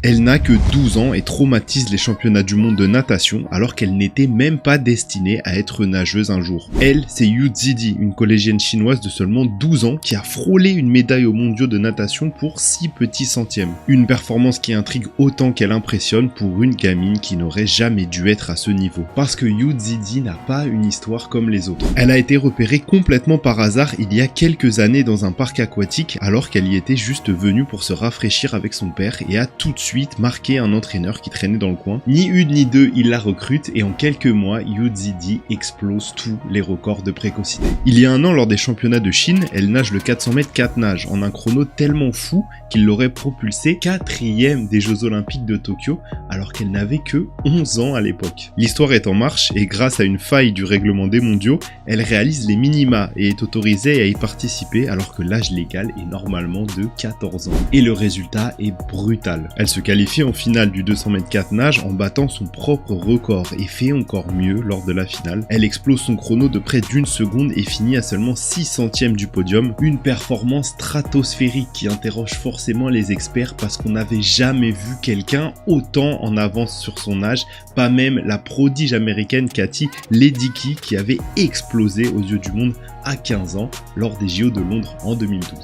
Elle n'a que 12 ans et traumatise les championnats du monde de natation alors qu'elle n'était même pas destinée à être nageuse un jour. Elle, c'est Yu Zidi, une collégienne chinoise de seulement 12 ans qui a frôlé une médaille aux mondiaux de natation pour 6 petits centièmes. Une performance qui intrigue autant qu'elle impressionne pour une gamine qui n'aurait jamais dû être à ce niveau. Parce que Yu Zidi n'a pas une histoire comme les autres. Elle a été repérée complètement par hasard il y a quelques années dans un parc aquatique alors qu'elle y était juste venue pour se rafraîchir avec son père et a tout de suite marqué un entraîneur qui traînait dans le coin. Ni une ni deux, il la recrute et en quelques mois, Yu Zidi explose tous les records de précocité. Il y a un an, lors des championnats de Chine, elle nage le 400 mètres 4 nages en un chrono tellement fou qu'il l'aurait propulsée 4e des Jeux Olympiques de Tokyo alors qu'elle n'avait que 11 ans à l'époque. L'histoire est en marche et grâce à une faille du règlement des mondiaux, elle réalise les minima et est autorisée à y participer alors que l'âge légal est normalement de 14 ans. Et le résultat est brutal. Elle se qualifie en finale du 200 mètres 4 nage en battant son propre record et fait encore mieux lors de la finale. Elle explose son chrono de près d'1 seconde et finit à seulement 6 centièmes du podium. Une performance stratosphérique qui interroge forcément les experts parce qu'on n'avait jamais vu quelqu'un autant en avance sur son âge, pas même la prodige américaine Katie Ledecky qui avait explosé aux yeux du monde à 15 ans lors des JO de Londres en 2012.